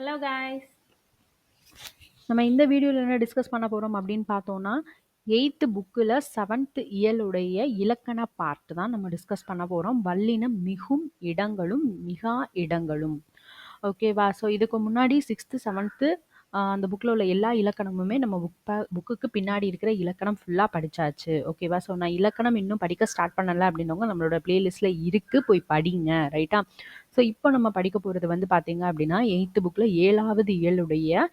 Hello guys. நம்ம இந்த வீடியோவில் என்ன டிஸ்கஸ் பண்ண போகிறோம் அப்படின்னு பார்த்தோம்னா 8th புக்கில் 7th இயலுடைய இலக்கண பார்ட் தான் நம்ம டிஸ்கஸ் பண்ண போகிறோம். வல்லினம் மிகும் இடங்களும் மிகா இடங்களும். ஓகேவா? ஸோ இதுக்கு முன்னாடி 6th 7th அந்த புக்கில் உள்ள எல்லா இலக்கணமுமே நம்ம புக்குக்கு பின்னாடி இருக்கிற இலக்கணம் ஃபுல்லாக படித்தாச்சு. ஓகேவா? ஸோ நான் இலக்கணம் இன்னும் படிக்க ஸ்டார்ட் பண்ணலை அப்படின்னவங்க நம்மளோட பிளேலிஸ்ட்டில் இருக்குது, போய் படிங்க. ரைட்டா? ஸோ இப்போ நம்ம படிக்க போகிறது வந்து பார்த்தீங்க அப்படின்னா 8th புக்கில் 7வது இயலுடைய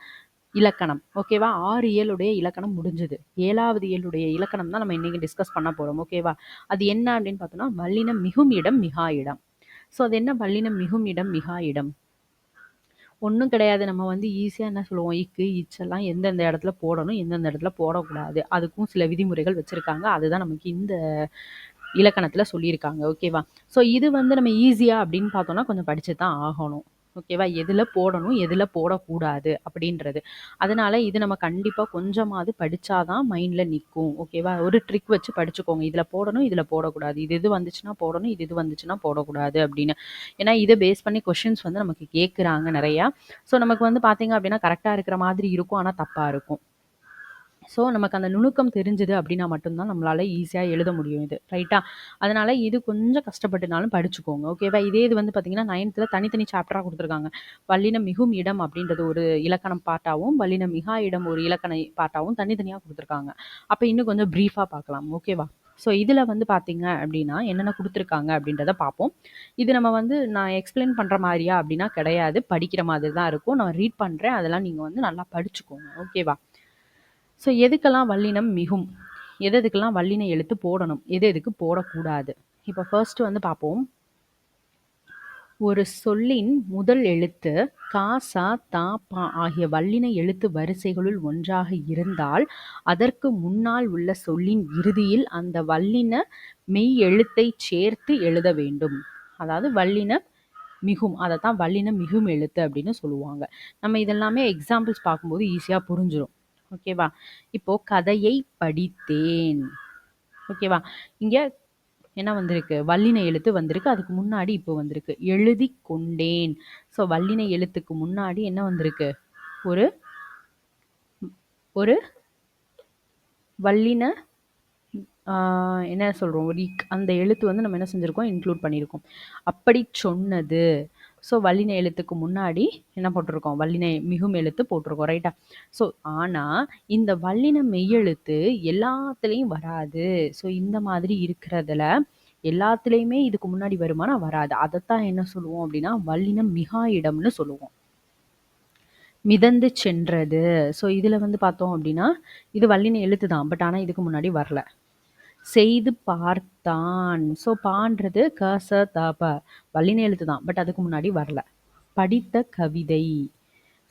இலக்கணம். ஓகேவா? 6 இயலுடைய இலக்கணம் முடிஞ்சது. 7வது இயலுடைய இலக்கணம் தான் நம்ம இன்னைக்கு டிஸ்கஸ் பண்ண போகிறோம். ஓகேவா? அது என்ன அப்படின்னு பார்த்தோம்னா வல்லினம் மிகும் இடம் மிகா இடம். ஸோ அது என்ன வல்லினம் மிகும் இடம் மிகா இடம்? ஒன்றும் கிடையாது. நம்ம வந்து ஈஸியாக என்ன சொல்லுவோம், இக்கு இச்செல்லாம் எந்தெந்த இடத்துல போடணும், எந்தெந்த இடத்துல போடக்கூடாது, அதுக்கும் சில விதிமுறைகள் வச்சுருக்காங்க. அதுதான் நமக்கு இந்த இலக்கணத்தில் சொல்லியிருக்காங்க. ஓகேவா? ஸோ இது வந்து நம்ம ஈஸியாக அப்படின்னு பார்த்தோம்னா கொஞ்சம் படிச்சு தான் ஆகணும். ஓகேவா? எதில் போடணும் எதில் போடக்கூடாது அப்படின்றது. அதனால இது நம்ம கண்டிப்பாக கொஞ்சமாவது படித்தாதான் மைண்டில் நிற்கும். ஓகேவா? ஒரு ட்ரிக் வச்சு படிச்சுக்கோங்க. இதில் போடணும் இதில் போடக்கூடாது, இது வந்துச்சுன்னா போடணும், இது வந்துச்சுன்னா போடக்கூடாது அப்படின்னு. ஏன்னா இதை பேஸ் பண்ணி கொஷின்ஸ் வந்து நமக்கு கேட்குறாங்க நிறையா. ஸோ நமக்கு வந்து பார்த்தீங்க அப்படின்னா கரெக்டாக இருக்கிற மாதிரி இருக்கும், ஆனால் தப்பாக இருக்கும். ஸோ நமக்கு அந்த நுணுக்கம் தெரிஞ்சுது அப்படின்னா மட்டும்தான் நம்மளால் ஈஸியாக எழுத முடியும் இது. ரைட்டா? அதனால் இது கொஞ்சம் கஷ்டப்பட்டுனாலும் படிச்சுக்கோங்க. ஓகேவா? இதே இது வந்து பார்த்திங்கன்னா 9th தனித்தனி சாப்டராக கொடுத்துருக்காங்க. வல்லினம் மிகும் இடம் அப்படின்றது ஒரு இலக்கணம் பாட்டாகவும் வல்லினம் மிகா இடம் ஒரு இலக்கண பாட்டாகவும் தனித்தனியாக கொடுத்துருக்காங்க. அப்போ இன்னும் கொஞ்சம் ப்ரீஃபாக பார்க்கலாம். ஓகேவா? ஸோ இதில் வந்து பார்த்தீங்க அப்படின்னா என்னென்ன கொடுத்துருக்காங்க அப்படின்றத பார்ப்போம். இது நம்ம வந்து நான் எக்ஸ்பிளைன் பண்ணுற மாதிரியா அப்படின்னா கிடையாது, படிக்கிற மாதிரி தான் இருக்கும். நான் ரீட் பண்ணுறேன், அதெல்லாம் நீங்கள் வந்து நல்லா படிச்சுக்கோங்க. ஓகேவா? ஸோ எதுக்கெல்லாம் வல்லினம் மிகும், எதுக்கெல்லாம் வல்லின எழுத்து போடணும், எதுக்கு போடக்கூடாது. இப்போ ஃபர்ஸ்ட் வந்து பார்ப்போம். ஒரு சொல்லின் முதல் எழுத்து கா சா தா பா ஆகிய வல்லின எழுத்து வரிசைகளுள் ஒன்றாக இருந்தால் அதற்கு முன்னால் உள்ள சொல்லின் இறுதியில் அந்த வல்லின மெய் எழுத்தை சேர்த்து எழுத வேண்டும். அதாவது வல்லின மிகும், அதை தான் வல்லின மிகும் எழுத்து அப்படின்னு சொல்லுவாங்க. நம்ம இதெல்லாமே எக்ஸாம்பிள்ஸ் பார்க்கும்போது ஈஸியாக புரிஞ்சிடும். ஓகேவா? இப்போ கதையை படித்தேன். ஓகேவா? இங்க என்ன வந்திருக்கு, வல்லின எழுத்து வந்திருக்கு, அதுக்கு முன்னாடி இப்போ வந்திருக்கு எழுதி கொண்டேன். ஸோ வல்லின எழுத்துக்கு முன்னாடி என்ன வந்திருக்கு, ஒரு ஒரு வல்லின என்ன சொல்கிறோம், ஒரு அந்த எழுத்து வந்து நம்ம என்ன செஞ்சுருக்கோம், இன்க்ளூட் பண்ணியிருக்கோம். அப்படி சொன்னது. ஸோ வல்லின எழுத்துக்கு முன்னாடி என்ன போட்டிருக்கோம், வல்லின மிகும் எழுத்து போட்டிருக்கோம். ரைட்டா? ஸோ ஆனால் இந்த வல்லின மெய்யெழுத்து எல்லாத்துலேயும் வராது. ஸோ இந்த மாதிரி இருக்கிறதுல எல்லாத்துலேயுமே இதுக்கு முன்னாடி வருமானா வராது. அதைத்தான் என்ன சொல்லுவோம் அப்படின்னா வல்லினம் மிகா இடம்னு சொல்லுவோம். மிதந்து சென்றது. ஸோ இதில் வந்து பார்த்தோம் அப்படின்னா இது வல்லின எழுத்து தான், பட் ஆனால் இதுக்கு முன்னாடி வரல. செய்து பார்த்தான். ஸோ பான்றது கச தப வல்லின எழுத்து தான், பட் அதுக்கு முன்னாடி வரல. படித்த கவிதை.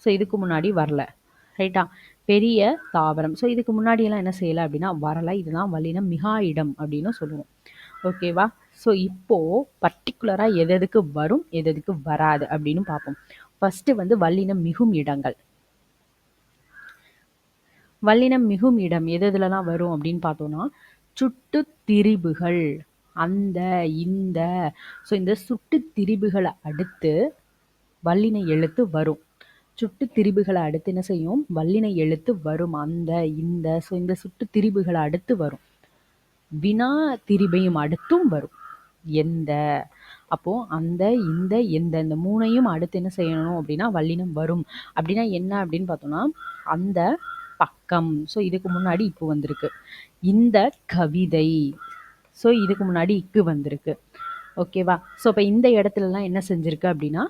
ஸோ இதுக்கு முன்னாடி வரல. ரைட்டா? பெரிய தாவரம். ஸோ இதுக்கு முன்னாடியெல்லாம் என்ன செய்யலை அப்படின்னா வரலை. இதுதான் வல்லினம் மிகா இடம் அப்படின்னு சொல்லுவோம். ஓகேவா? ஸோ இப்போது பர்டிகுலராக எதுக்கு வரும் எதுக்கு வராது அப்படின்னு பார்ப்போம். ஃபஸ்ட்டு வந்து வல்லினம் மிகும் இடங்கள். வல்லினம் மிகும் இடம் எதுலலாம் வரும் அப்படின்னு பார்த்தோம்னா சுட்டு திரிபுகள், அந்த இந்த. ஸோ இந்த சுட்டு திரிபுகளை அடுத்து வல்லின எழுத்து வரும். சுட்டு திரிபுகளை அடுத்து என்ன செய்யும், வல்லின எழுத்து வரும். அந்த இந்த. ஸோ இந்த சுட்டு திரிபுகளை அடுத்து வரும். வினா திரிபையும் அடுத்தும் வரும். எந்த. அப்போ அந்த இந்த எந்த இந்த மூணையும் அடுத்து என்ன செய்யணும் அப்படின்னா வல்லினம் வரும். அப்படின்னா என்ன அப்படின்னு பார்த்தோம்னா அந்த பக்கம். ஸோ இதுக்கு முன்னாடி இப்போ வந்திருக்கு. இந்த கவிதை. ஸோ இதுக்கு முன்னாடி இக்கு வந்திருக்கு. ஓகேவா? ஸோ இப்போ இந்த இடத்துலலாம் என்ன செஞ்சிருக்கு அப்படின்னா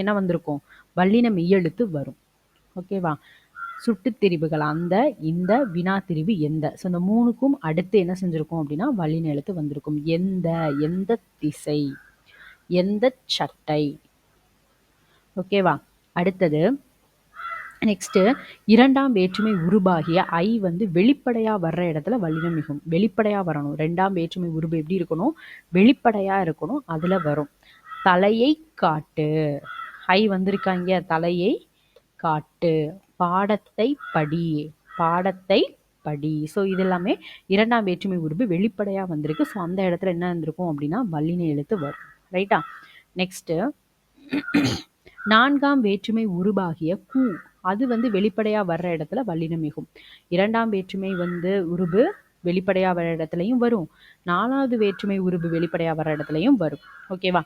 என்ன வந்திருக்கும், வல்லின மெய்யெழுத்து வரும். ஓகேவா? சுட்டு திரிபுகள் அந்த இந்த வினா திரிபு எந்த. ஸோ இந்த மூணுக்கும் அடுத்து என்ன செஞ்சிருக்கும் அப்படின்னா வல்லின எழுத்து வந்திருக்கும். எந்த, எந்த திசை, எந்த சட்டை. ஓகேவா? அடுத்தது நெக்ஸ்ட்டு இரண்டாம் வேற்றுமை உருபாகிய ஐ வந்து வெளிப்படையாக வர்ற இடத்துல வல்லினம் மிகும். வெளிப்படையாக வரணும். ரெண்டாம் வேற்றுமை உருபு எப்படி இருக்கணும், வெளிப்படையாக இருக்கணும். அதில் வரும். தலையை காட்டு. ஐ வந்திருக்காங்க. தலையை காட்டு. பாடத்தை படி. பாடத்தை படி. ஸோ இது எல்லாமே இரண்டாம் வேற்றுமை உருபு வெளிப்படையாக வந்திருக்கு. ஸோ அந்த இடத்துல என்ன இருந்திருக்கும் அப்படின்னா வல்லின எழுத்து வரும். ரைட்டா? நெக்ஸ்ட்டு 4ஆம் வேற்றுமை உருபாகிய கு அது வந்து வெளிப்படையா வர்ற இடத்துல வல்லினம் மிகும். 2ஆம் வேற்றுமை வந்து உருபு வெளிப்படையா வர இடத்துலையும் வரும். 4வது வேற்றுமை உருபு வெளிப்படையா வர இடத்துலையும் வரும். ஓகேவா?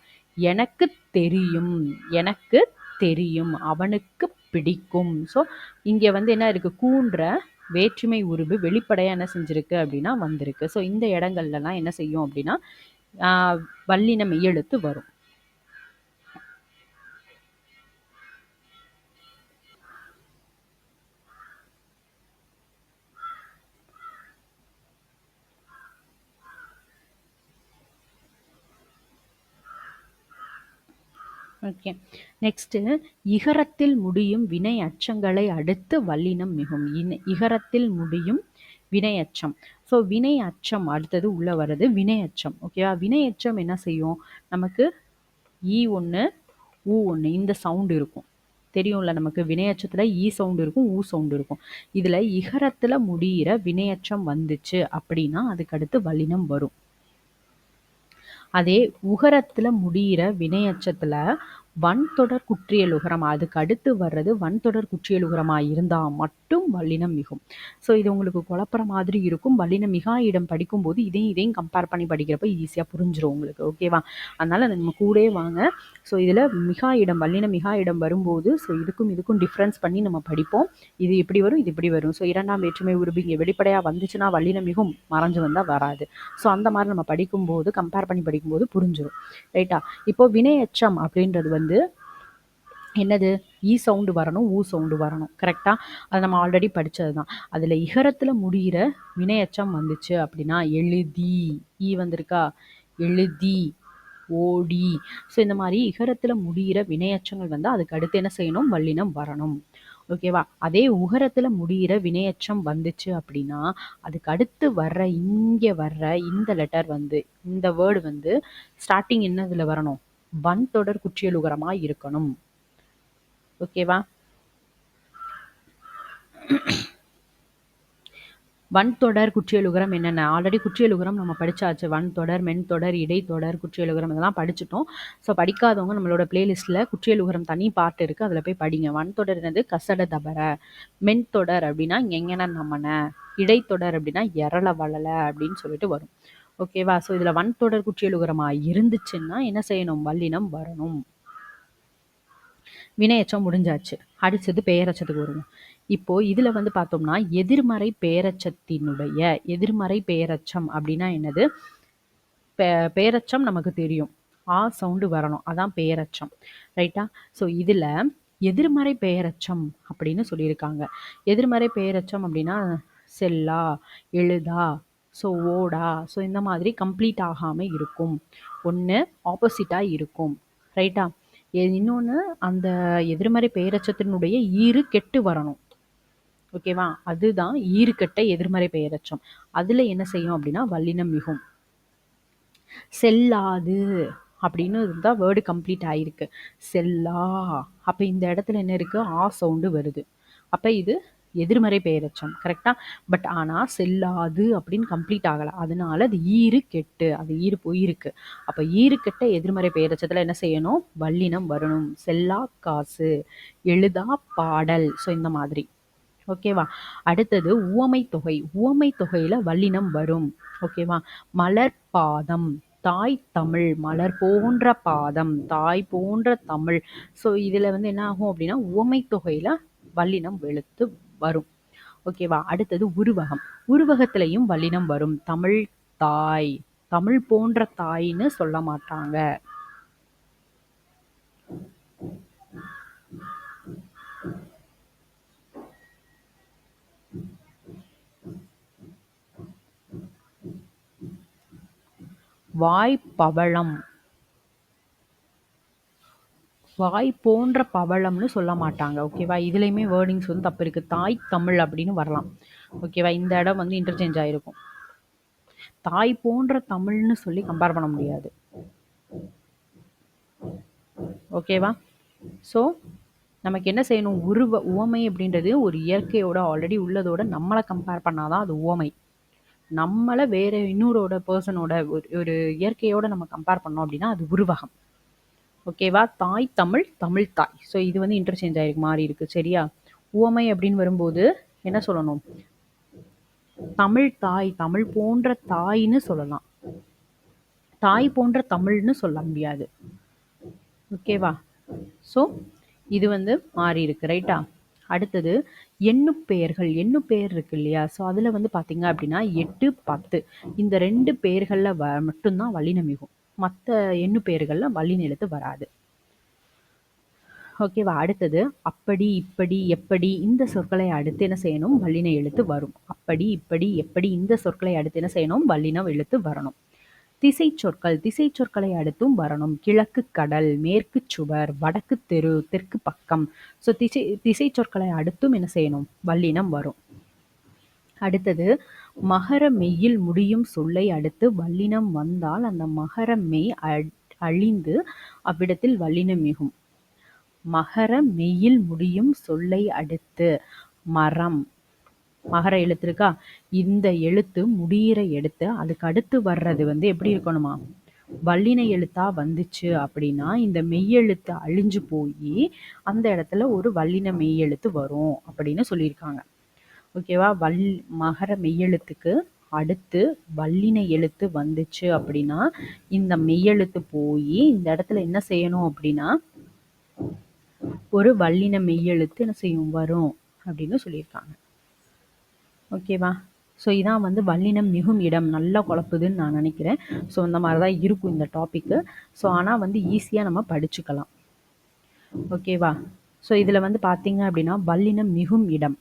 எனக்கு தெரியும், எனக்கு தெரியும், அவனுக்கு பிடிக்கும். ஸோ இங்க வந்து என்ன இருக்கு? கூன்ற வேற்றுமை உருபு வெளிப்படையா என்ன செஞ்சிருக்கு அப்படின்னா வந்திருக்கு. ஸோ இந்த இடங்கள்லாம் என்ன செய்யும் அப்படின்னா வல்லினம் மெய் எழுத்து வரும். ஓகே. நெக்ஸ்ட்டு இகரத்தில் முடியும் வினை அச்சங்களை அடுத்து வல்லினம் மிகும். இகரத்தில் முடியும் வினை அச்சம். ஸோ வினை அச்சம் அடுத்தது உள்ள வர்றது வினை அச்சம். ஓகேவா? வினை அச்சம் என்ன செய்யும்? நமக்கு ஈ ஒன்று ஊ ஒன்று இந்த சவுண்ட் இருக்கும். தெரியும்ல நமக்கு வினையச்சத்துல ஈ சவுண்ட் இருக்கும், ஊ சவுண்ட் இருக்கும். இதுல இகரத்துல முடியிற வினையச்சம் வந்துச்சு அப்படின்னா அதுக்கு அடுத்து வல்லினம் வரும். அதே உகரத்துல முடியிற வினையச்சத்துல வன்தொடர் குற்றியலுகரம் அதுக்கு அடுத்து வர்றது வன்தொடர் குற்றியலுகரமா இருந்தா மட்டும் வல்லினம் மிகும். ஸோ இது உங்களுக்கு குழப்பற மாதிரி இருக்கும். வல்லினம் மிகா இடம் படிக்கும்போது இதையும் கம்பேர் பண்ணி படிக்கிறப்ப ஈஸியாக புரிஞ்சிடும் உங்களுக்கு. ஓகேவா? அதனால நம்ம கூடே வாங்க. ஸோ இதில் மிகா இடம் வல்லினம் மிகா இடம் வரும்போது ஸோ இதுக்கும் டிஃப்ரென்ஸ் பண்ணி நம்ம படிப்போம். இது இப்படி வரும், இது இப்படி வரும். ஸோ 2ஆம் வேற்றுமை உருபு இங்கே வெளிப்படையாக வந்துச்சுன்னா வல்லினம் மிகும், மறைஞ்சு வந்தால் வராது. ஸோ அந்த மாதிரி நம்ம படிக்கும்போது கம்பேர் பண்ணி படிக்கும்போது புரிஞ்சிடும். ரைட்டா? இப்போ வினையச்சம் அப்படின்றது வந்து என்னது? ஈ சவுண்டு வரணும், ஊ சவுண்டு வரணும். கரெக்டா? அது நம்ம ஆல்ரெடி படித்தது தான். அதில் இகரத்தில் முடிகிற வினையச்சம் வந்துச்சு அப்படின்னா எழுதி ஈ வந்திருக்கா? எழுதி, ஓடி. ஸோ இந்த மாதிரி இகரத்தில் முடிகிற வினையச்சங்கள் வந்து அதுக்கு அடுத்து என்ன செய்யணும்? வல்லினம் வரணும். ஓகேவா? அதே உகரத்தில் முடிகிற வினையச்சம் வந்துச்சு அப்படின்னா அதுக்கு அடுத்து வர்ற இங்கே வர்ற இந்த லெட்டர் வந்து இந்த வேர்டு வந்து ஸ்டார்டிங் என்னதுல வரணும்? வன்தொடர் குற்றியலுகரமா இருக்கணும். ஓகேவா? வன்தொடர் குற்றியலுகரம் என்னென்ன? ஆல்ரெடி குற்றியலுகரம் நம்ம படிச்சாச்சு. வன்தொடர், மென்தொடர், இடைத்தொடர், குற்றியலுகரம் இதெல்லாம் படிச்சுட்டோம். ஸோ படிக்காதவங்க நம்மளோட பிளேலிஸ்ட்டில் குற்றியலுகரம் தனி பார்ட் இருக்குது, அதில் போய் படிங்க. வன்தொடர் என்னது? கசட தபர. மென்தொடர் அப்படின்னா எங்கென நம்மன. இடைத்தொடர் அப்படின்னா எரள வளல அப்படின்னு சொல்லிட்டு வரும். ஓகேவா? ஸோ இதில் வன்தொடர் குற்றியலுகரமாக இருந்துச்சுன்னா என்ன செய்யணும்? வல்லினம் வரணும். வினையச்சம் முடிஞ்சாச்சு. அடுத்தது பெயரச்சத்துக்கு வருவோம். இப்போ இதுல வந்து பார்த்தோம்னா எதிர்மறை பெயரச்சத்தினுடைய எதிர்மறை பெயரச்சம் அப்படின்னா என்னது? பெயரச்சம் நமக்கு தெரியும். ஆ சவுண்டு வரணும், அதான் பெயரச்சம். ரைட்டா? ஸோ இதுல எதிர்மறை பெயரச்சம் அப்படின்னு சொல்லியிருக்காங்க. எதிர்மறை பெயரச்சம் அப்படின்னா செல்லா, எழுதா, ஸோ ஓடா, ஸோ இந்த மாதிரி கம்ப்ளீட் ஆகாமல் இருக்கும். ஒன்று ஆப்போசிட்டாக இருக்கும். ரைட்டா? இன்னொன்று அந்த எதிர்மறை பெயரச்சத்தினுடைய ஈறு கெட்டு வரணும். ஓகேவா? அதுதான் ஈறுகெட்ட எதிர்மறை பெயரச்சம். அதுல என்ன செய்யும் அப்படின்னா வல்லினம் மிகும். செல்லாது அப்படின்னு இருந்தா வேர்டு கம்ப்ளீட் ஆயிருக்கு. செல்லா, அப்ப இந்த இடத்துல என்ன இருக்கு? ஆ சவுண்டு வருது. அப்ப இது எதிர்மறை பெயரச்சம். கரெக்டா? பட் ஆனா செல்லாது அப்படின்னு கம்ப்ளீட் ஆகல, அதனால அது ஈறு கெட்டு, அது ஈறு போயிருக்கு. அப்ப ஈறு கெட்ட எதிர்மறை பெயரச்சத்துல என்ன செய்யணும்? வல்லினம் வரணும். செல்லா காசு, எழுதா பாடல். ஸோ இந்த மாதிரி. ஓகேவா? அடுத்தது உவமை தொகை. உவமை தொகையில வல்லினம் வரும். ஓகேவா? மலர் பாதம், தாய் தமிழ், மலர் போன்ற பாதம், தாய் போன்ற தமிழ். ஸோ இதுல வந்து என்ன ஆகும் அப்படின்னா உவமை தொகையில வல்லினம் வெளுத்து வரும். ஓகேவா? அடுத்தது உருவகம். உருவகத்திலையும் வல்லினம் வரும். தமிழ் தாய், தமிழ் போன்ற தாய்ன்னு சொல்ல மாட்டாங்க. வாய்ப்பவளம், வாய் போன்ற பவளம்னு சொல்ல மாட்டாங்க. ஓகேவா? இதுலையுமே வேர்டிங்ஸ் வந்து தப்பு இருக்கு. தாய் தமிழ் அப்படின்னு வரலாம். ஓகேவா? இந்த இடம் வந்து இன்டர்சேஞ்ச் ஆயிருக்கும். தாய் போன்ற தமிழ்னு சொல்லி கம்பேர் பண்ண முடியாது. ஓகேவா? ஸோ நமக்கு என்ன செய்யணும்? உவமை அப்படின்றது ஒரு இயற்கையோட ஆல்ரெடி உள்ளதோட நம்மளை கம்பேர் பண்ணாதான் அது உவமை. நம்மளை வேற இன்னொரு பர்சனோட ஒரு இயற்கையோட நம்ம கம்பேர் பண்ணோம் அப்படின்னா அது உருவகம். ஓகேவா? தாய் தமிழ், தமிழ் தாய். ஸோ இது வந்து இன்டர்சேஞ்ச் ஆயிருக்கு, மாறி இருக்கு. சரியா? உவமை அப்படின்னு வரும்போது என்ன சொல்லணும்? தமிழ் தாய், தமிழ் போன்ற தாய்ன்னு சொல்லலாம். தாய் போன்ற தமிழ்னு சொல்ல முடியாது. ஓகேவா? ஸோ இது வந்து மாறி இருக்கு. ரைட்டா? அடுத்தது எண்ணுப்பெயர்கள். எண்ணுப்பெயர் இருக்கு இல்லையா? ஸோ அதில் வந்து பார்த்தீங்க அப்படின்னா 8, 10 இந்த 2 பெயர்களில் மட்டும்தான் வல்லின மிகும். மற்ற எண்ணுப்பெயர்களில் வல்லின எழுத்து வராது. ஓகேவா? அடுத்தது அப்படி, இப்படி, எப்படி இந்த சொற்களை அடுத்து என்ன செய்யணும்? வல்லின எழுத்து வரும். அப்படி, இப்படி, எப்படி இந்த சொற்களை அடுத்து என்ன செய்யணும்? வல்லின எழுத்து வரணும். திசை சொற்கள். திசை சொற்களை அடுத்தும் வரணும். கிழக்கு கடல், மேற்கு சுவர், வடக்கு தெரு, தெற்கு பக்கம். ஸோ திசை சொற்களை அடுத்தும் என்ன செய்யணும்? வல்லினம் வரும். அடுத்தது மகர மெய்யில் முடியும் சொல்லை அடுத்து வல்லினம் வந்தால் அந்த மகர மெய் அழிந்து அவ்விடத்தில் வல்லினம் மிகும். மகர மெய்யில் முடியும் சொல்லை அடுத்து மரம், மகர எழுத்து இருக்கா? இந்த எழுத்து முடியிற எழுத்து அதுக்கு அடுத்து வர்றது வந்து எப்படி இருக்கணுமா? வல்லின எழுத்தா வந்துச்சு அப்படின்னா இந்த மெய்யெழுத்து அழிஞ்சு போய் அந்த இடத்துல ஒரு வல்லின மெய்யெழுத்து வரும் அப்படின்னு சொல்லியிருக்காங்க. ஓகேவா? மகர மெய்யெழுத்துக்கு அடுத்து வல்லின எழுத்து வந்துச்சு அப்படின்னா இந்த மெய்யெழுத்து போய் இந்த இடத்துல என்ன செய்யணும் அப்படின்னா ஒரு வல்லின மெய்யெழுத்து என்ன செய்யும்? வரும் அப்படின்னு சொல்லியிருக்காங்க. ஓகேவா? ஸோ இதான் வந்து வல்லினம் மிகும் இடம். நல்லா குழப்புதுன்னு நான் நினைக்கிறேன். ஸோ இந்த மாதிரி தான் இருக்கும் இந்த டாப்பிக்கு. ஸோ ஆனால் வந்து ஈஸியாக நம்ம படிச்சுக்கலாம். ஓகேவா? ஸோ இதில் வந்து பார்த்தீங்க அப்படின்னா வல்லினம் மிகும் இடம்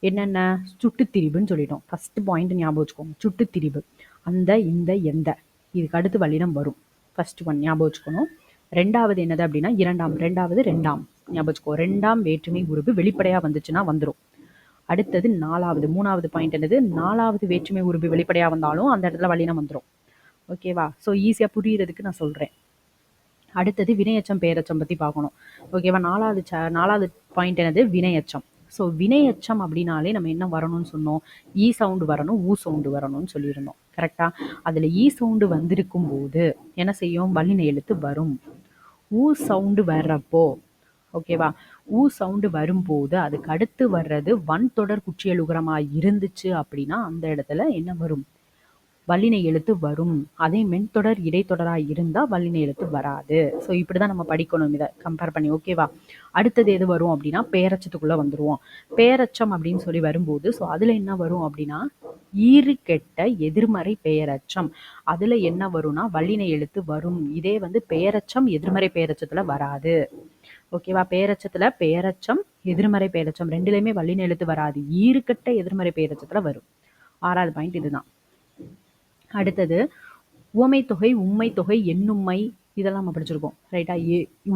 என்னென்ன? சுட்டுத்திரிபுன்னு சொல்லிட்டோம். ஃபஸ்ட்டு பாயிண்ட் ஞாபகம் வச்சுக்கோங்க. சுட்டுத்திரிபு. அந்த, இந்த, எந்த இதுக்கு அடுத்து வல்லினம் வரும். ஃபர்ஸ்ட் ஒன் ஞாபகம் வச்சுக்கணும். ரெண்டாவது என்னது அப்படின்னா இரண்டாம். ரெண்டாம் ஞாபகம் வச்சுக்கோ. ரெண்டாம் வேற்றுமை உருவு வெளிப்படையாக வந்துச்சுன்னா வந்துடும். அடுத்தது நாலாவது. மூணாவது பாயிண்ட் என்னது? நாலாவது வேற்றுமை உருவு வெளிப்படையாக வந்தாலும் அந்த இடத்துல வல்லினம் வந்துடும். ஓகேவா? ஸோ ஈஸியாக புரியுறதுக்கு நான் சொல்கிறேன். அடுத்தது வினையச்சம் பெயரச்சம் பற்றி பார்க்கணும். ஓகேவா? நாலாவது பாயிண்ட் என்னது? வினையச்சம். ஸோ வினையச்சம் அப்படின்னாலே நம்ம என்ன வரணும்னு சொன்னோம்? ஈ சவுண்டு வரணும், ஊ சவுண்டு வரணும்னு சொல்லியிருந்தோம். கரெக்டாக? அதில் ஈ சவுண்டு வந்திருக்கும் போது என்ன செய்யும்? வல்லின எழுத்து வரும். ஊ சவுண்டு வர்றப்போ ஓகேவா? ஊ சவுண்டு வரும்போது அதுக்கு அடுத்து வர்றது வன் தொடர் குற்றியல் உகரமாக இருந்துச்சு அப்படின்னா அந்த இடத்துல என்ன வரும்? வல்லின எழுத்து வரும். அதே மென்தொடர் இடைத்தொடராக இருந்தால் வல்லின எழுத்து வராது. ஸோ இப்படி தான் நம்ம படிக்கணும் இதை கம்பேர் பண்ணி. ஓகேவா? அடுத்தது எது வரும் அப்படின்னா பேரச்சத்துக்குள்ளே வந்துடுவோம். பேரச்சம் அப்படின்னு சொல்லி வரும்போது ஸோ அதில் என்ன வரும் அப்படின்னா ஈறு கெட்ட எதிர்மறை பெயரச்சம். அதில் என்ன வரும்னா வல்லின எழுத்து வரும். இதே வந்து பெயரச்சம் எதிர்மறை பெயரச்சத்தில் வராது. ஓகேவா? பெயரச்சத்தில் பெயரச்சம் எதிர்மறை பெயரச்சம் ரெண்டுலேயுமே வல்லின எழுத்து வராது. ஈறுகட்ட எதிர்மறை பெயரச்சத்தில் வரும். 6வது பாயிண்ட் இதுதான். அடுத்தது உவமை தொகை, உண்மை தொகை, எண்ணும்மை இதெல்லாம் நம்ம படிச்சிருக்கோம். ரைட்டா?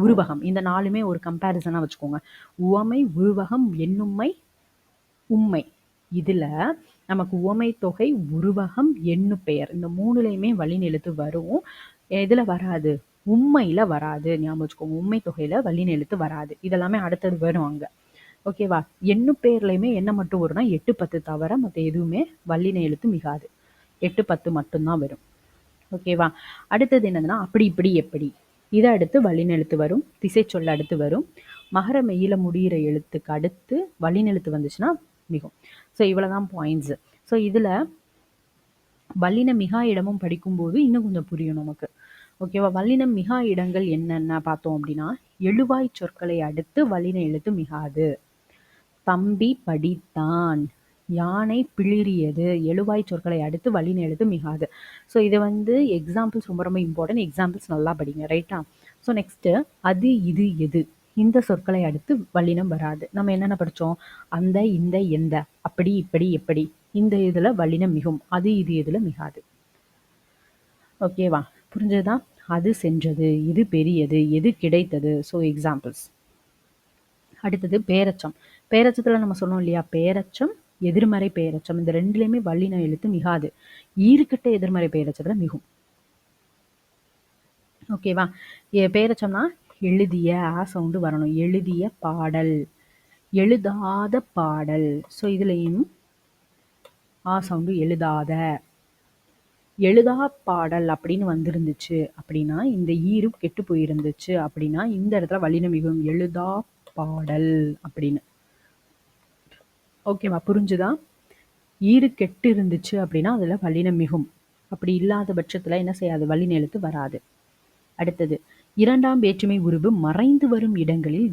உருவகம் இந்த 4மே ஒரு கம்பேரிசனாக வச்சுக்கோங்க. உவமை, உருவகம், எண்ணும்மை, உண்மை. இதில் நமக்கு உவமை தொகை, உருவகம், எண்ணு பெயர் இந்த 3லையுமே வல்லின எழுத்து வரும். எதில் வராது? உண்மையில் வராது. ஞாபகம் வச்சுக்கோங்க. உண்மை தொகையில் வல்லின எழுத்து வராது. இதெல்லாமே அடுத்தது வரும் அங்கே. ஓகேவா? எண்ணு பெயர்லையுமே என்ன மட்டும் வரும்னா 8, 10 தவிர மற்ற எதுவுமே வல்லின எழுத்து மிகாது. 8, 10 மட்டும்தான் வரும். ஓகேவா? அடுத்தது என்னதுன்னா அப்படி, இப்படி, எப்படி இதை அடுத்து வல்லின எழுத்து வரும். திசை சொல்ல அடுத்து வரும். மகர மெய்யில முடிகிற எழுத்துக்கு அடுத்து வல்லின எழுத்து வந்துச்சுன்னா மிகும். ஸோ இவ்வளோதான் பாயிண்ட்ஸு. ஸோ இதில் வல்லின மிகா இடமும் படிக்கும்போது இன்னும் கொஞ்சம் புரியும் நமக்கு. ஓகேவா? வல்லினம் மிகா இடங்கள் என்னென்ன பார்த்தோம் அப்படின்னா எழுவாய் சொற்களை அடுத்து வல்லின எழுத்து மிகாது. தம்பி படித்தான், யானை பிளிறியது எழுவாய் சொற்களை அடுத்து வல்லின எழுத்து மிகாது. ஸோ இது வந்து எக்ஸாம்பிள்ஸ் ரொம்ப ரொம்ப இம்பார்ட்டன்ட். எக்ஸாம்பிள்ஸ் நல்லா படிங்க. ரைட்டா? ஸோ நெக்ஸ்ட்டு அது, இது, எது இந்த சொற்களை அடுத்து வல்லினம் வராது. நம்ம என்னென்ன படித்தோம்? அந்த, இந்த, எந்த, அப்படி, இப்படி, எப்படி இந்த இதில் வல்லினம் மிகும். அது, இது இதில் மிகாது. ஓகேவா? புரிஞ்சதுதான்? அது சென்றது, இது பெரியது, எது கிடைத்தது. So examples. அடுத்தது பேரச்சம். பேரச்சத்தில் நம்ம சொன்னோம் இல்லையா? பேரச்சம் எதிர்மறை பெயரச்சம் இந்த ரெண்டுலையுமே வல்லின எழுத்து மிகாது. ஈறுகட்ட எதிர்மறை பெயரச்சத்தில் மிகும். ஓகேவா? பெயரச்சம்னா எழுதிய சவுண்டு வரணும். எழுதிய பாடல், எழுதாத பாடல். ஸோ இதுலையும் சவுண்டு எழுதாத. எழுதா பாடல் அப்படின்னு வந்திருந்துச்சு அப்படின்னா, இந்த ஈறு கெட்டு போயிருந்துச்சு அப்படின்னா, இந்த இடத்துல வல்லினம் மிகும். எழுதா பாடல் அப்படின்னு. ஓகேவா? புரிஞ்சுதா? ஈறு கெட்டு இருந்துச்சு அப்படின்னா அதுல வல்லினம் மிகும். அப்படி இல்லாத பட்சத்துல என்ன செய்யாது? வல்லின எழுத்து வராது. அடுத்தது, இரண்டாம் வேற்றுமை உருவு மறைந்து வரும் இடங்களில்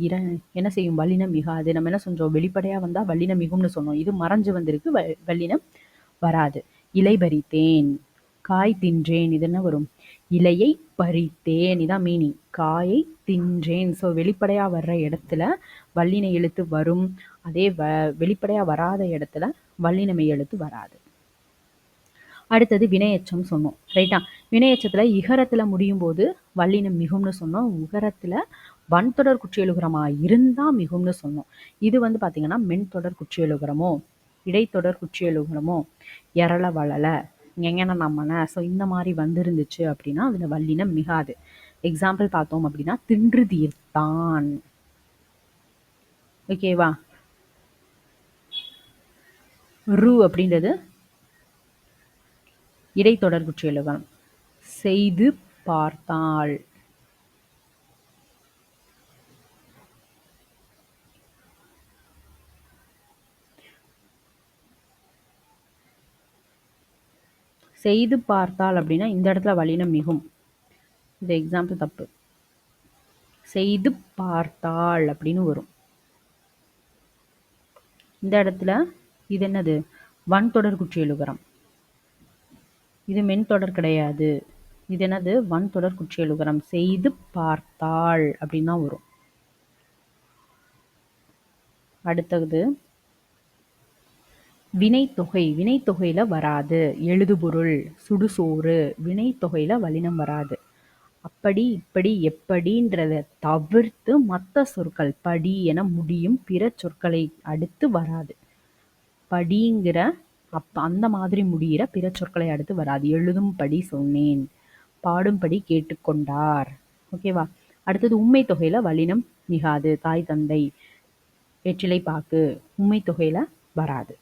என்ன செய்யும்? வல்லினம் மிகாது. நம்ம என்ன செஞ்சோம்? வெளிப்படையா வந்தா வல்லினம் மிகும்னு சொன்னோம். இது மறைஞ்சு வந்திருக்கு, வல்லினம் வராது. இலை பறித்தேன், காய் தின்றேன், இது என்ன வரும்? இலையை பறித்தேன், இதான் மீனிங். காயை தின்றேன். ஸோ வெளிப்படையா வர்ற இடத்துல வல்லின எழுத்து வரும். அதே வெளிப்படையா வராத இடத்துல வல்லினமை எழுத்து வராது. அடுத்தது வினையெச்சம் சொன்னோம், ரைட்டா? வினையெச்சத்துல இகரத்துல முடியும் போது வல்லினம் மிகும்னு சொன்னோம். உகரத்துல வன்தொடர் குற்றியலுகரமா இருந்தா மிகும்னு சொன்னோம். இது வந்து பாத்தீங்கன்னா மென்தொடர் குற்றியலுகரமோ இடைத்தொடர் குற்றியலுகரமோ எரள வளல எங்கன நம்மன ஸோ இந்த மாதிரி வந்துருந்துச்சு அப்படின்னா அதுல வல்லினம் மிகாது. எக்ஸாம்பிள் பார்த்தோம் அப்படின்னா தின்று தீர்த்தான். ஓகேவா? ரு அப்படின்றது இடைத்தொடர் குற்றியலுகரம். செய்து பார்த்தாள். செய்து பார்த்தாள் அப்படின்னா இந்த இடத்துல வல்லினம் மிகும். இது எக்ஸாம்பிள் தப்பு. செய்து பார்த்தாள் அப்படின்னு வரும். இந்த இடத்துல இது என்னது? வன்தொடர் குற்றியலுகரம். இது மென்தொடர் கிடையாது. இது என்னது? வன்தொடர் குற்றியலுகரம். செய்து பார்த்தாள் அப்படின்னு தான் வரும். அடுத்தது வினைத்தொகை. வினைத்தொகையில வராது. எழுதுபொருள், சுடுசோறு, வினைத்தொகையில வல்லினம் வராது. அப்படி இப்படி எப்படின்றத தவிர்த்து மற்ற சொற்கள் படி என முடியும் பிற சொற்களை அடுத்து வராது. படிங்கிற அந்த மாதிரி முடிகிற பிற சொற்களை அடுத்து வராது. எழுதும் படி சொன்னேன், பாடும்படி கேட்டுக்கொண்டார். ஓகேவா? அடுத்தது உண்மை தொகையில வல்லினம் மிகாது. தாய் தந்தை, வெற்றிலை பாக்கு உண்மை தொகையில வராது.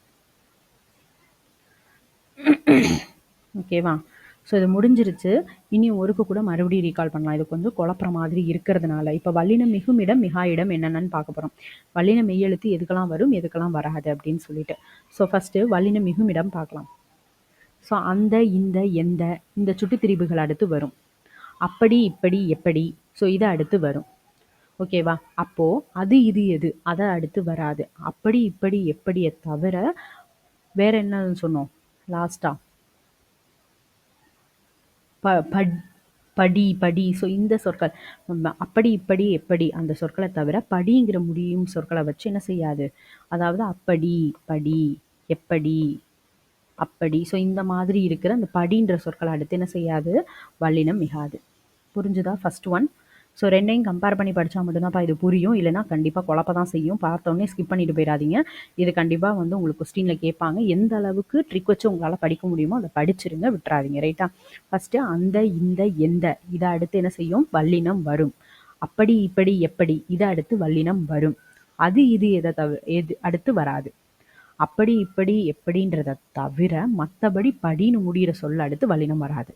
ஓகேவா? ஸோ இது முடிஞ்சிருச்சு. இனி ஒருக்கு கூட மறுபடியும் ரீகால் பண்ணலாம். இது கொஞ்சம் குழப்புற மாதிரி இருக்கிறதுனால இப்போ வல்லினம் மிகும் இடம் மிகா இடம் என்னென்னு பார்க்க போகிறோம். வல்லின மெய்யெழுத்து எதுக்கெல்லாம் வரும், எதுக்கெல்லாம் வராது அப்படின்னு சொல்லிட்டு. ஸோ ஃபஸ்ட்டு வல்லினம் மிகும் இடம் பார்க்கலாம். ஸோ அந்த, இந்த, எந்த, இந்த சுட்டுத்திரிபுகள் அடுத்து வரும். அப்படி இப்படி எப்படி, ஸோ இதை அடுத்து வரும். ஓகேவா? அப்போ அது இது எது அதை அடுத்து வராது. அப்படி இப்படி எப்படியை தவிர வேற என்னன்னு சொன்னோம் லாஸ்டா? படி படி. ஸோ இந்த சொற்கள் அப்படி இப்படி எப்படி அந்த சொற்களை தவிர படிங்கிற முடியும் சொற்களை வச்சு என்ன செய்யாது? அதாவது அப்படி படி எப்படி அப்படி. ஸோ இந்த மாதிரி இருக்கிற அந்த படின்ற சொற்களை அடுத்து என்ன செய்யாது? வல்லினம் மிகாது. புரிஞ்சுதா? First one. ஸோ ரெண்டையும் கம்பேர் பண்ணி படித்தா மட்டும்தான்ப்பா இது புரியும். இல்லைனா கண்டிப்பாக குழப்ப தான் செய்யும். பார்த்தோன்னே ஸ்கிப் பண்ணிட்டு போயிடாதீங்க. இது கண்டிப்பாக வந்து உங்களுக்கு கொஸ்டினில் கேட்பாங்க. எந்த அளவுக்கு ட்ரிக் வச்சு உங்களால் படிக்க முடியுமோ அதை படிச்சிருங்க, விட்டுறாதீங்க. ரைட்டா? ஃபஸ்ட்டு அந்த, இந்த, எந்த இதை அடுத்து என்ன செய்யும்? வல்லினம் வரும். அப்படி இப்படி எப்படி இதை அடுத்து வல்லினம் வரும். அது இது எது அடுத்து வராது. அப்படி இப்படி எப்படின்றத தவிர மற்றபடி படின்னு முடிகிற சொல்ல அடுத்து வல்லினம் வராது.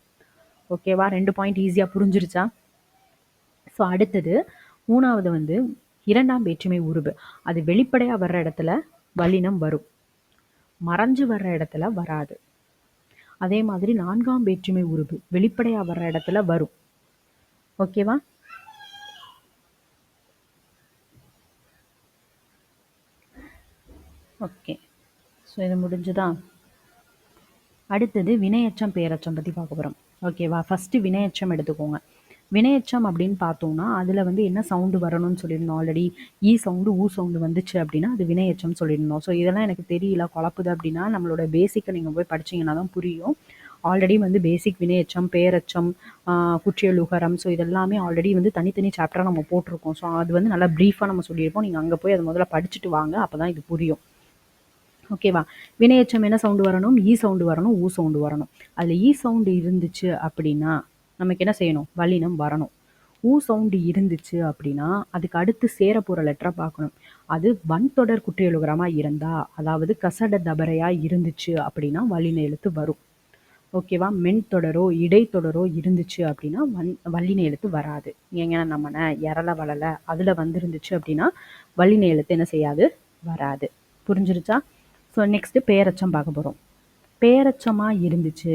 ஓகேவா? 2 பாயிண்ட் ஈஸியாக புரிஞ்சிருச்சா? ஸோ அடுத்தது மூணாவது வந்து இரண்டாம் வேற்றுமை உருவு. அது வெளிப்படையாக வர்ற இடத்துல வல்லினம் வரும், மறைஞ்சு வர்ற இடத்துல வராது. அதே மாதிரி நான்காம் வேற்றுமை உருவு வெளிப்படையாக வர்ற இடத்துல வரும். ஓகேவா? ஓகே. ஸோ இது முடிஞ்சுதான். அடுத்தது வினையச்சம் பேரச்சம் பற்றி பார்க்க போகிறோம். ஓகேவா? ஃபஸ்ட்டு வினையச்சம் எடுத்துக்கோங்க. வினையச்சம் அப்படின்னு பார்த்தோம்னா அதில் வந்து என்ன சவுண்டு வரணும்னு சொல்லியிருந்தோம் ஆல்ரெடி. ஈ சவுண்டு ஊ சவுண்டு வந்துச்சு அப்படின்னா அது வினையச்சம் சொல்லியிருந்தோம். ஸோ இதெல்லாம் எனக்கு தெரியல, குழப்புது அப்படின்னா நம்மளோட பேசிக்கை நீங்கள் போய் படிச்சிங்கன்னா தான் புரியும். ஆல்ரெடி வந்து பேசிக் வினையச்சம், பேரச்சம், குற்றியலுகரம், ஸோ இதெல்லாமே ஆல்ரெடி வந்து தனித்தனி சாப்டராக நம்ம போட்டிருக்கோம். ஸோ அது வந்து நல்லா ப்ரீஃபாக நம்ம சொல்லியிருப்போம். நீங்கள் அங்கே போய் அதை முதல்ல படிச்சுட்டு வாங்க, அப்போ தான் இது புரியும். ஓகேவா? வினையச்சம் என்ன சவுண்டு வரணும்? ஈ சவுண்டு வரணும், ஊ சவுண்டு வரணும். அதில் ஈ சவுண்டு இருந்துச்சு அப்படின்னா நமக்கு என்ன செய்யணும்? வல்லினம் வரணும். ஊ சவுண்டு இருந்துச்சு அப்படின்னா அதுக்கு அடுத்து சேர போகிற லெட்டரை பார்க்கணும். அது வன்தொடர் குற்றியலுகரமாக இருந்தால், அதாவது கசட தபரையாக இருந்துச்சு அப்படின்னா வல்லின எழுத்து வரும். ஓகேவா? மென்தொடரோ, இடைத்தொடரோ இருந்துச்சு அப்படின்னா வல்லின எழுத்து வராது. ஏங்க நம்மன, எரல, வளல அதில் வந்துருந்துச்சு அப்படின்னா வல்லின எழுத்து என்ன செய்யாது? வராது. புரிஞ்சிருச்சா? ஸோ நெக்ஸ்ட்டு பெயரெச்சம் பார்க்க போகிறோம். பெயரெச்சமாக இருந்துச்சு,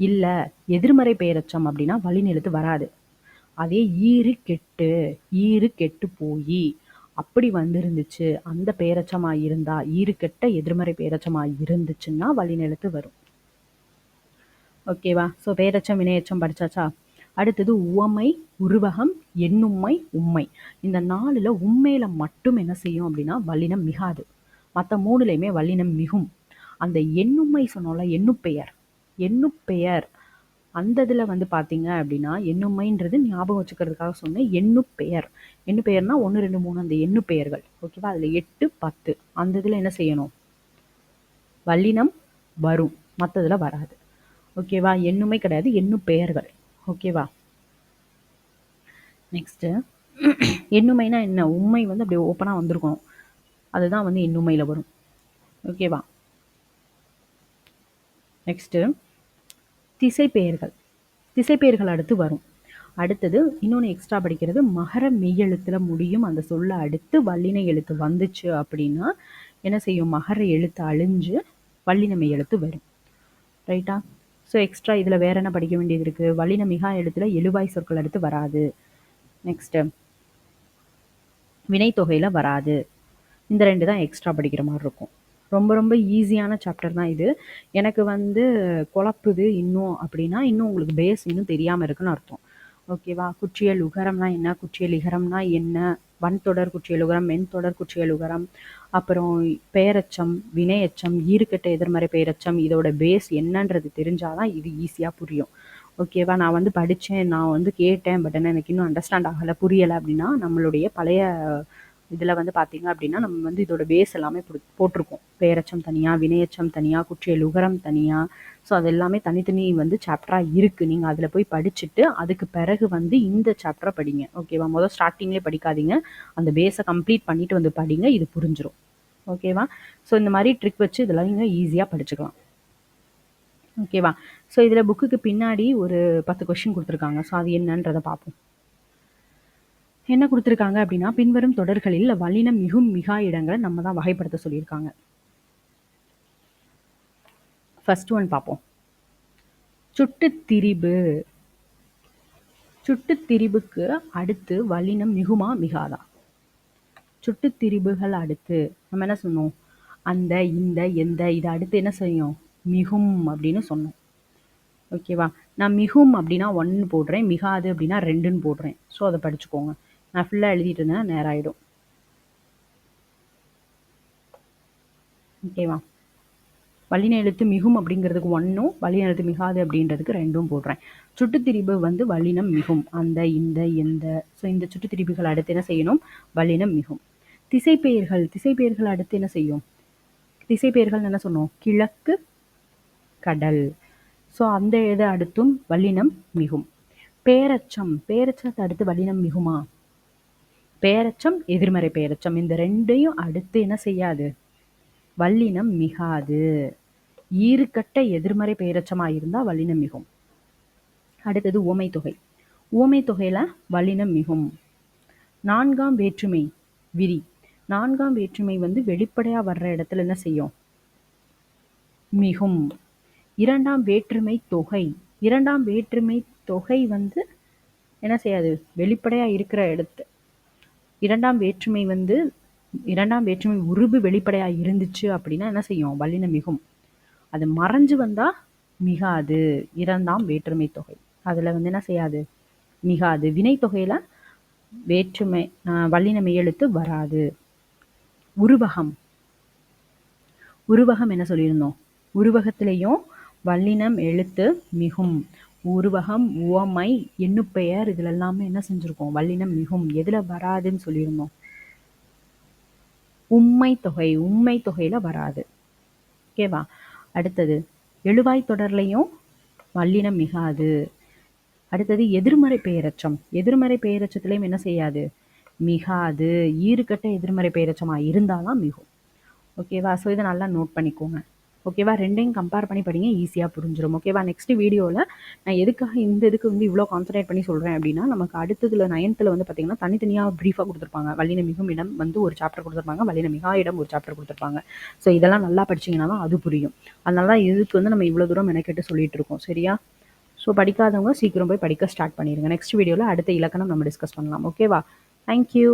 இல்லை எதிர்மறை பெயரெச்சம் அப்படின்னா வல்லின எழுத்து வராது. அதே ஈறு கெட்டு போய் அப்படி வந்துருந்துச்சு, அந்த பெயரெச்சமாக இருந்தா, ஈறு கெட்ட எதிர்மறை பெயரெச்சமாக இருந்துச்சுன்னா வல்லின எழுத்து வரும். ஓகேவா? ஸோ பெயரெச்சம் வினையெச்சம் படிச்சாச்சா? அடுத்தது உவமை, உருவகம், எண்ணும்மை, உம்மை. இந்த 4ல் உம்மையில மட்டும் என்ன செய்யும் அப்படின்னா வல்லினம் மிகாது. மற்ற 3லையுமே வல்லினம் மிகும். அந்த எண்ணும்மை சொன்னோம்ல, எண்ணுப்பெயர் அந்த இதில் வந்து பார்த்தீங்க அப்படின்னா எண்ணும்மைன்றது ஞாபகம் வச்சுக்கிறதுக்காக சொன்னேன். எண்ணுப்பெயர்னா 1, 2, 3 அந்த எண்ணு பெயர்கள். ஓகேவா? அதில் 8, 10 அந்த இதில் என்ன செய்யணும்? வல்லினம் வரும், மற்றதில் வராது. ஓகேவா? எண்ணுமை கிடையாது, எண்ணு பெயர்கள். ஓகேவா? நெக்ஸ்ட்டு எண்ணுமைனா என்ன? உண்மை வந்து அப்படியே ஓப்பனாக வந்திருக்கணும், அதுதான் வந்து எண்ணுமையில் வரும். ஓகேவா? நெக்ஸ்ட்டு திசைப்பெயர்கள் அடுத்து வரும். அடுத்தது இன்னொன்று எக்ஸ்ட்ரா படிக்கிறது, மகர மெய்யெழுத்தில் முடியும் அந்த சொல்ல அடுத்து வல்லின எழுத்து வந்துச்சு அப்படின்னா என்ன செய்யும்? மகர எழுத்து அழிஞ்சு வல்லின மெய்யெழுத்து வரும். ரைட்டா? ஸோ எக்ஸ்ட்ரா இதில் வேறு என்ன படிக்க வேண்டியது இருக்குது? வல்லின மிகா எழுத்தில் எழுவாய் சொற்கள் அடுத்து வராது. நெக்ஸ்ட்டு வினைத்தொகையில் வராது. இந்த 2 தான் எக்ஸ்ட்ரா படிக்கிற மாதிரி இருக்கும். ரொம்ப ரொம்ப ஈஸியான சாப்டர் தான் இது. எனக்கு வந்து குழப்புது இன்னும் அப்படின்னா, இன்னும் உங்களுக்கு பேஸ் இன்னும் தெரியாமல் இருக்குன்னு அர்த்தம். ஓகேவா? குற்றியல் உகரம்னா என்ன? குற்றியல் இகரம்னா என்ன? வன்தொடர் குற்றியல் உகரம், மென்தொடர் குற்றியல் உகரம், அப்புறம் பெயரெச்சம், வினையெச்சம், ஈறுகெட்ட எதிர்மறை பெயரெச்சம், இதோட பேஸ் என்னன்றது தெரிஞ்சாதான் இது ஈஸியாக புரியும். ஓகேவா? நான் வந்து படித்தேன், நான் வந்து கேட்டேன், பட் ஆனால் எனக்கு இன்னும் அண்டர்ஸ்டாண்ட் ஆகலை, புரியலை அப்படின்னா நம்மளுடைய பழைய இதில் வந்து பார்த்தீங்க அப்படின்னா நம்ம வந்து இதோட பேஸ் எல்லாமே போட்டிருக்கோம். பெயரெச்சம் தனியாக, வினையெச்சம் தனியாக, குற்றியல் உகரம் தனியாக. ஸோ அது எல்லாமே தனித்தனி வந்து சாப்டராக இருக்குது. நீங்கள் அதில் போய் படிச்சுட்டு அதுக்கு பிறகு வந்து இந்த சாப்டரை படிங்க. ஓகேவா? முதல் ஸ்டார்டிங்லேயே படிக்காதீங்க, அந்த பேஸை கம்ப்ளீட் பண்ணிவிட்டு வந்து படிங்க, இது புரிஞ்சிடும். ஓகேவா? ஸோ இந்த மாதிரி ட்ரிக் வச்சு இதெல்லாம் நீங்கள் ஈஸியாக படிச்சுக்கலாம். ஓகேவா? ஸோ இதில் புக்குக்கு பின்னாடி ஒரு 10 கொஷின் கொடுத்துருக்காங்க. ஸோ அது என்னன்றதை பார்ப்போம். என்ன கொடுத்துருக்காங்க அப்படின்னா, பின்வரும் தொடர்களில் வல்லினம் மிகும் மிகா இடங்களை நம்ம தான் வகைப்படுத்த சொல்லியிருக்காங்க. ஃபர்ஸ்ட் ஒன் பார்ப்போம். சுட்டுத்திரிபுக்கு அடுத்து வல்லினம் மிகுமா மிகாதா? சுட்டுத்திரிபுகள் அடுத்து நம்ம என்ன சொன்னோம்? அந்த, இந்த, எந்த, இது அடுத்து என்ன செய்யும்? மிகும் அப்படின்னு சொன்னோம். ஓகேவா? நான் மிகும் அப்படின்னா 1 போடுறேன், மிகாது அப்படின்னா 2ன்னு போடுறேன். ஸோ அதை படிச்சுக்கோங்க. நான் ஃபுல்லாக எழுதிட்டு இருந்தேன், நேரம் ஆகிடும். ஓகேவா? வல்லின எழுத்து மிகும் அப்படிங்கிறதுக்கு 1ம், வல்லின எழுத்து மிகாது அப்படின்றதுக்கு 2ம் போடுறேன். சுட்டுத்திரிபு வந்து வல்லினம் மிகும், அந்த, இந்த, எந்த. ஸோ இந்த சுட்டுத்திரிபுகள் அடுத்து என்ன செய்யணும்? வல்லினம் மிகும். திசைப்பெயர்கள் அடுத்து என்ன செய்யும்? திசைப்பெயர்கள் என்ன சொன்னோம்? கிழக்கு, கடல். ஸோ அந்த இதை அடுத்தும் வல்லினம் மிகும். பெயரெச்சத்தை அடுத்து வல்லினம் மிகுமா? பெயரெச்சம், எதிர்மறை பெயரெச்சம், இந்த 2ஐயும் அடுத்து என்ன செய்யாது? வல்லினம் மிகாது. ஈறுகட்ட எதிர்மறை பெயரெச்சமாக இருந்தால் வல்லினம் மிகும். அடுத்தது உவமை தொகையில் வல்லினம் மிகும். 4ஆம் வேற்றுமை விரி. 4ஆம் வேற்றுமை வந்து வெளிப்படையாக வர்ற இடத்துல என்ன செய்யும்? மிகும். 2ஆம் வேற்றுமை தொகை வந்து என்ன செய்யாது? வெளிப்படையாக இருக்கிற இடத்து 2ஆம் வேற்றுமை உருபு வெளிப்படையாக இருந்துச்சு அப்படின்னா என்ன செய்யும்? வல்லினம் மிகும். அது மறைஞ்சு வந்தால் மிகாது. 2ஆம் வேற்றுமை தொகை அதில் வந்து என்ன செய்யாது? மிகாது. வினைத்தொகையில் வேற்றுமை வல்லின மெய்யெழுத்து வராது. உருவகம் என்ன சொல்லியிருந்தோம்? உருவகத்திலையும் வல்லினம் எழுத்து மிகும். உருவகம், உவமை, எண்ணுப்பெயர் இதில் எல்லாமே என்ன செஞ்சுருக்கோம்? வல்லினம் மிகும். எதில் வராதுன்னு சொல்லியிருந்தோம்? உம்மை தொகையில் வராது. ஓகேவா? அடுத்தது எழுவாய் தொடர்லையும் வல்லினம் மிகாது. அடுத்தது எதிர்மறை பெயரெச்சத்திலையும் என்ன செய்யாது? மிகாது. ஈறுகட்ட எதிர்மறை பெயரெச்சமாக இருந்தால் தான் மிகும். ஓகேவா? ஸோ இதை நல்லா நோட் பண்ணிக்கோங்க. ஓகேவா? 2யும் கம்பேர் பண்ணி படிங்க. ஈஸியா புரிஞ்சிரும். ஓகேவா? நெக்ஸ்ட் வீடியோல நான் எதுக்காக இந்த இதுக்கு வந்து இவ்ளோ கான்சன்ட்ரேட் பண்ணி சொல்றேன் அப்படின்னா, நமக்கு அடுத்ததுல 9த்ல வந்து பார்த்தீங்கன்னா, தனித்தனியா பிரீஃபா குடுத்துருப்பாங்க. வல்லின மிகும் இடம் வந்து ஒரு சாப்டர் குடுத்துருப்பாங்க. வல்லின மிகா இடம் ஒரு சாப்டர் குடுத்துருப்பாங்க. ஸோ இதெல்லாம் நல்லா படிச்சீங்கன்னா தான் அது புரியும். அதனால தான் இதுக்கு வந்து நம்ம இவ்ளோ தூரம் மெனக்கெட்டு சொல்லிட்டு இருக்கோம். சரியா? ஸோ படிக்காதவங்க சீக்கிரம் போய் படிக்க ஸ்டார்ட் பண்ணிருங்க. நெக்ஸ்ட் வீடியோல அடுத்த இலக்கணம் நம்ம டிஸ்கஸ் பண்ணலாம். ஓகேவா? Thank you.